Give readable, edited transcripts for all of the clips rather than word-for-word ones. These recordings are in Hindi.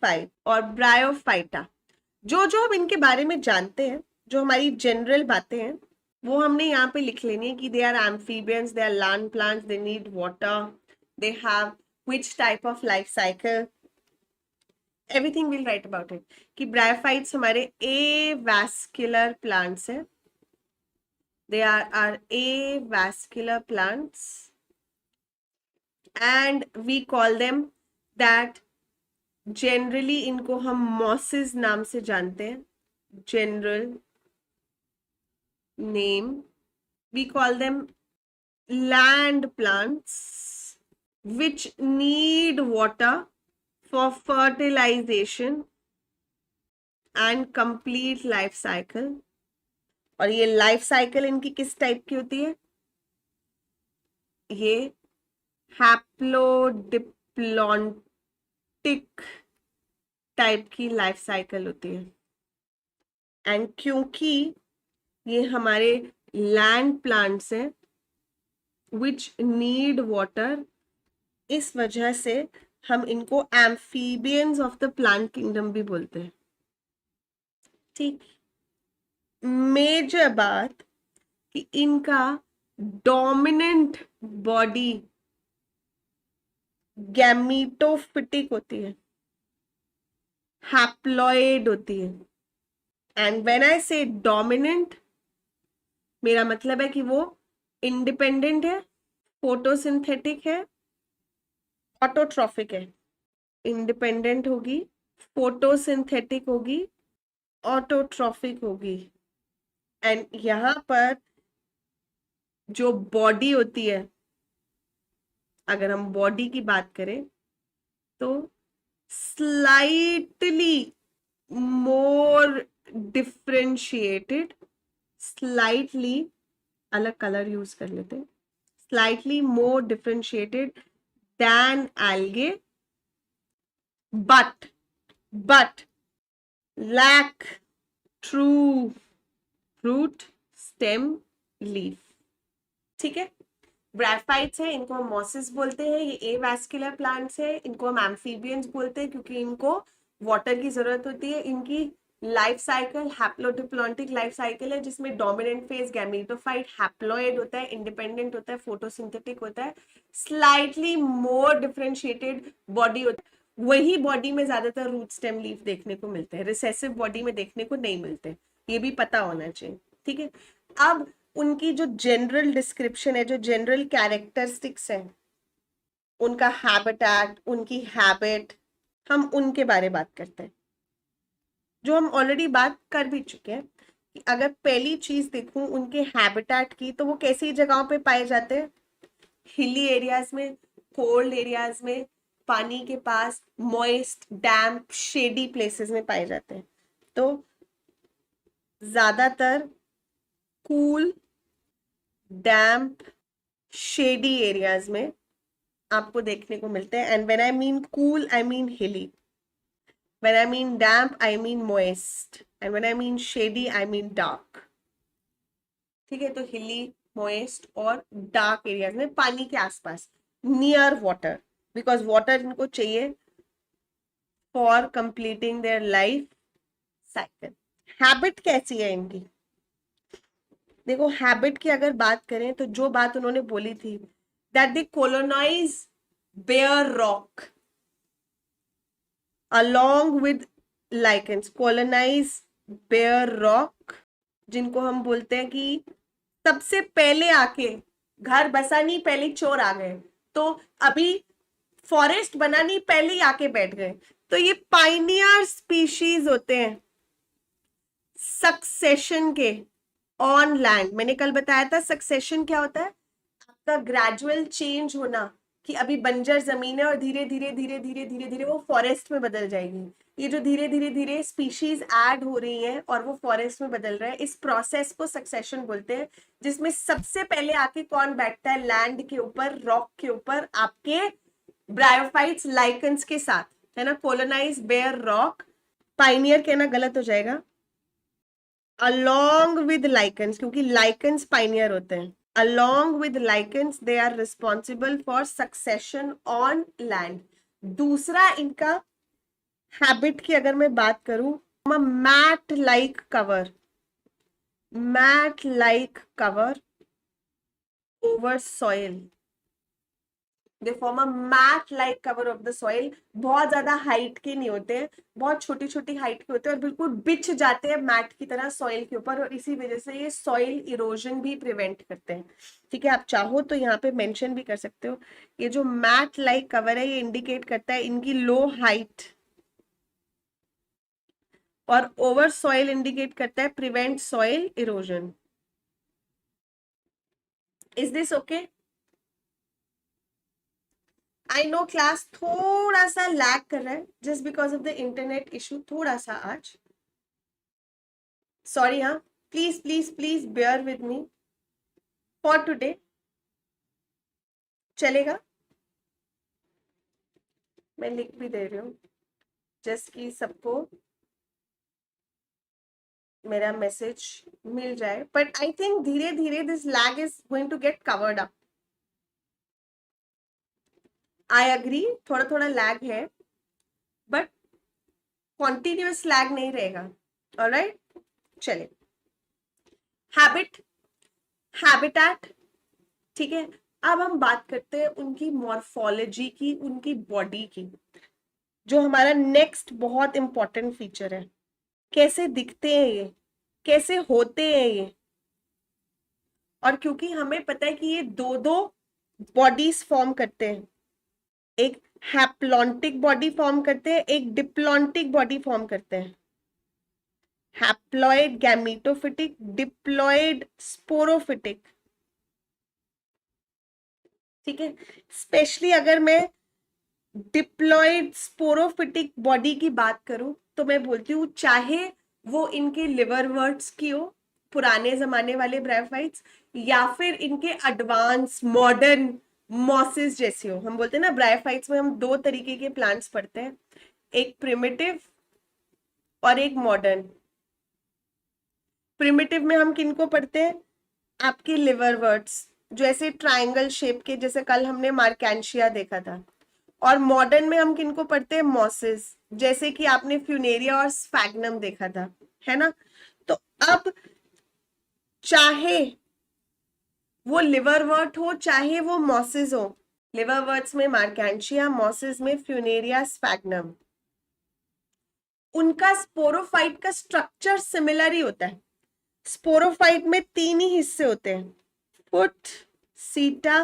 ब्रायोफाइट और ब्रायोफाइटा, जो जो हम इनके बारे में जानते हैं, जो हमारी जनरल बातें हैं, वो हमने यहाँ पे लिख लेनी है कि they are amphibians, they are land plants, they need water, they have which type of life cycle, everything will write about it. कि ब्रायोफाइट्स हमारे एवास्कुलर प्लांट्स हैं, they are avascular plants and we call them that, generally इनको हम मॉसेस नाम से जानते हैं, general name, we call them land plants which need water for fertilization and complete life cycle। और ये लाइफ साइकिल इनकी किस टाइप की होती है? ये हैप्लोडिप्लॉन्टिक टाइप की लाइफ साइकिल होती है। एंड क्योंकि ये हमारे लैंड प्लांट्स हैं विच नीड वाटर, इस वजह से हम इनको amphibians of the plant kingdom भी बोलते हैं। ठीक, मेजर बात कि इनका डोमिनेंट बॉडी गैमीटोफिटिक होती है, हैप्लॉइड होती है। एंड व्हेन आई से डोमिनेंट, मेरा मतलब है कि वो इंडिपेंडेंट है, फोटोसिंथेटिक है, ऑटोट्रॉफिक है। इंडिपेंडेंट होगी, फोटोसिंथेटिक होगी, ऑटोट्रॉफिक होगी। एंड यहां पर जो बॉडी होती है, अगर हम बॉडी की बात करें तो स्लाइटली मोर डिफ्रेंशिएटेड, स्लाइटली, अलग कलर यूज कर लेते हैं, slightly more differentiated than algae, but lack true root stem leaf। ठीक है, ब्रायोफाइट्स है, इनको हम मॉसेस बोलते हैं, ये एवास्कुलर प्लांट्स है, इनको हम एम्फीबियंस बोलते हैं क्योंकि इनको वाटर की जरूरत होती है। इनकी life cycle haplodiplontic life cycle है, जिसमें डोमिनेंट फेज गैमेटोफाइट, हैप्लॉइड होता है, इंडिपेंडेंट होता है, फोटोसिंथेटिक होता है, स्लाइटली मोर डिफरेंशिएटेड बॉडी होता है। वही बॉडी में ज्यादातर रूट स्टेम लीफ देखने को मिलते हैं, रिसेसिव बॉडी में देखने को नहीं मिलते, ये भी पता होना चाहिए। ठीक है, अब उनकी जो जनरल डिस्क्रिप्शन है, जो जनरल कैरेक्टरिस्टिक्स है, उनका हैबिटेट, उनकी हैबिट, हम उनके बारे बात करते हैं, जो हम ऑलरेडी बात कर भी चुके हैं। कि अगर पहली चीज देखूं उनके हैबिटेट की, तो वो कैसी जगहों पे पाए जाते हैं? हिली एरियाज में, कोल्ड एरियाज में, पानी के पास, मॉइस्ट, डैम्प, शेडी प्लेसेस में पाए जाते हैं। तो ज्यादातर कूल, डैम्प, शेडी एरियाज में आपको देखने को मिलते हैं। And when I mean cool, I mean hilly, when I mean damp, I mean moist, and when I mean shady, I mean dark. ठीक है, तो हिली, मॉइस्ट और डार्क एरियाज में, पानी के आसपास, नियर वाटर, बिकॉज वाटर इनको चाहिए for completing their life cycle. Habit कैसी है इनकी? देखो, हैबिट की अगर बात करें तो जो बात उन्होंने बोली थी, that they colonise bare rock along with lichens, colonize bare rock, जिनको हम बोलते हैं कि सबसे पहले आके घर बसा नहीं, पहले चोर आ गए, तो अभी फॉरेस्ट बना नहीं, पहले ही आके बैठ गए। तो ये पाइनियर स्पीशीज होते हैं सक्सेशन के ऑन लैंड। मैंने कल बताया था सक्सेशन क्या होता है, आपका ग्रेजुअल चेंज होना, कि अभी बंजर जमीन है और धीरे धीरे धीरे धीरे धीरे धीरे वो फॉरेस्ट में बदल जाएगी। ये जो धीरे धीरे धीरे स्पीशीज ऐड हो रही हैं और वो फॉरेस्ट में बदल रहा है, इस प्रोसेस को सक्सेशन बोलते हैं, जिसमें सबसे पहले आके कौन बैठता है लैंड के ऊपर, रॉक के ऊपर, आपके ब्रायोफाइट्स लाइकन्स के साथ, है ना। कोलोनाइज बेयर रॉक, पाइनियर कहना गलत हो जाएगा, along with lichens, क्योंकि lichens पाइनियर होते हैं। along with lichens they are responsible for succession on land। दूसरा इनका हैबिट की अगर मैं बात करूं, mat like cover, mat like cover over soil, they form a mat like cover of the soil. बहुत ज्यादा हाइट के नहीं होते हैं, बहुत छोटी छोटी हाइट के होते हैं और बिल्कुल बिछ जाते हैं मैट की तरह सॉइल के ऊपर, और इसी वजह से ये सॉइल इरोजन भी प्रिवेंट करते हैं। ठीक है, आप चाहो तो यहाँ पे मेंशन भी कर सकते हो, ये जो मैट लाइक कवर है ये इंडिकेट करता है इनकी लो हाइट, और ओवर सॉइल इंडिकेट करता है prevent soil erosion. Is this okay? I know class थोड़ा सा लैग कर रहा है just because of the internet issue, थोड़ा सा आज, सॉरी। हाँ, please please please bear with me for today, चलेगा? मैं लिख भी दे रही हूँ जस्ट कि सबको मेरा मैसेज मिल जाए, बट आई थिंक धीरे धीरे this lag is going to get covered up. I agree, थोड़ा थोड़ा लैग है बट कॉन्टिन्यूअस लैग नहीं रहेगा। ऑलराइट, चलिए। हैबिट, हैबिटेट, ठीक है। अब हम बात करते हैं उनकी मॉर्फोलॉजी की, उनकी बॉडी की, जो हमारा नेक्स्ट बहुत इंपॉर्टेंट फीचर है। कैसे दिखते हैं ये, कैसे होते हैं ये, और क्योंकि हमें पता है कि ये दो दो बॉडीज फॉर्म करते हैं, एक हैप्लॉन्टिक बॉडी फॉर्म करते हैं, एक डिप्लॉन्टिक बॉडी फॉर्म करते हैं। Haploid gametophytic, diploid sporophytic. ठीक है, स्पेशली अगर मैं डिप्लॉइड स्पोरोफिटिक बॉडी की बात करूं तो मैं बोलती हूँ चाहे वो इनके लिवरवर्ट्स की हो, पुराने जमाने वाले ब्रायोफाइट्स, या फिर इनके एडवांस मॉडर्न मॉसेस जैसे हो। हम बोलते हैं ना ब्रायोफाइट्स में हम दो तरीके के प्लांट्स पढ़ते हैं, एक प्रिमिटिव और एक मॉडर्न। प्रिमिटिव में हम किनको पढ़ते हैं? आपके लिवरवर्ट्स, जो ऐसे ट्राइंगल शेप के, जैसे कल हमने मार्केंशिया देखा था। और मॉडर्न में हम किनको पढ़ते हैं? मॉसेस, जैसे कि आपने फ्यूनेरिया और स्फैग्नम देखा था, है ना। तो अब चाहे वो लिवरवर्ट हो चाहे वो मॉसेस हो, लिवरवर्ट्स में मार्केंशिया, मॉसेस में फ्यूनेरिया, स्फैग्नम, उनका स्पोरोफाइट का स्ट्रक्चर सिमिलर ही होता है। स्पोरोफाइट में तीन ही हिस्से होते हैं, फुट, सीटा,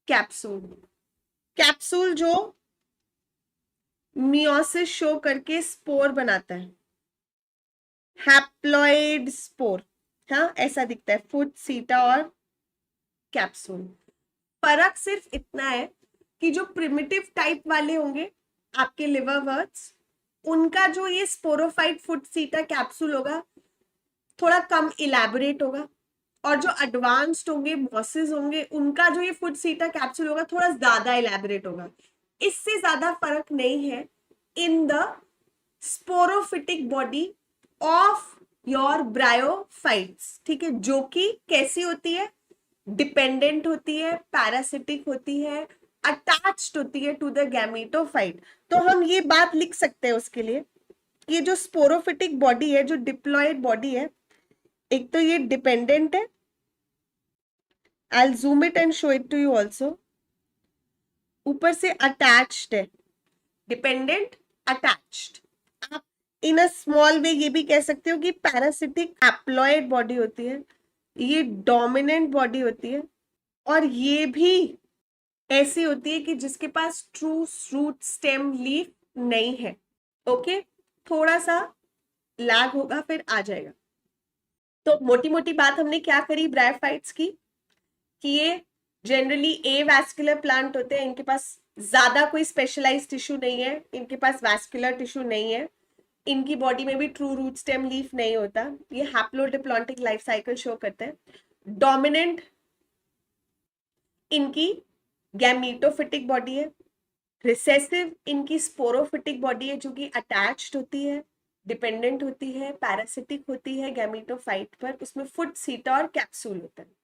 कैप्सूल। कैप्सूल जो मियोसिस शो करके स्पोर बनाता है, हैप्लॉइड स्पोर। हाँ, ऐसा दिखता है फुट, सीटा और कैप्सूल। फर्क सिर्फ इतना है कि जो प्रिमिटिव टाइप वाले होंगे आपके लिवरवर्ट्स, उनका जो ये स्पोरोफाइट फुट, सीटा, कैप्सूल होगा थोड़ा कम इलेबोरेट होगा, और जो एडवांस्ड होंगे, मॉसेस होंगे, उनका जो ये फुट, सीटा, कैप्सूल होगा थोड़ा ज्यादा इलेबोरेट होगा। इससे ज्यादा फर्क नहीं है in the sporophytic body of your bryophytes. ठीक है, जो कि कैसी होती है? डिपेंडेंट होती है, पैरासिटिक होती है, अटैच्ड होती है टू द गैमेटोफाइट। तो हम ये बात लिख सकते हैं उसके लिए, ये जो स्पोरोफिटिक बॉडी है, जो डिप्लॉयड बॉडी है, एक तो ये डिपेंडेंट है, I'll zoom it and show it to you also, ऊपर से अटैच्ड है, डिपेंडेंट, अटैच्ड। आप इन अ स्मॉल वे ये भी कह सकते हो कि पैरासिटिक हैप्लॉइड बॉडी होती है, ये डोमिनेंट बॉडी होती है, और ये भी ऐसी होती है कि जिसके पास ट्रू रूट स्टेम लीफ नहीं है। ओके, थोड़ा सा लैग होगा, फिर आ जाएगा। तो मोटी मोटी बात हमने क्या करी ब्रायोफाइट्स की, कि ये जनरली ए वैस्कुलर प्लांट होते हैं, इनके पास ज्यादा कोई स्पेशलाइज टिश्यू नहीं है, इनके पास वैस्कुलर टिश्यू नहीं है, इनकी बॉडी में भी ट्रू रूट स्टेम लीफ नहीं होता, ये हैप्लोडिप्लॉन्टिक लाइफ साइकिल शो करते हैं। डोमिनेंट इनकी गैमीटोफिटिक बॉडी है, रिसेसिव इनकी स्पोरोफिटिक बॉडी है जो कि अटैच्ड होती है, डिपेंडेंट होती है, पैरासिटिक होती है गैमीटोफाइट पर, उसमें फुट, सीटा और कैप्सूल होता है।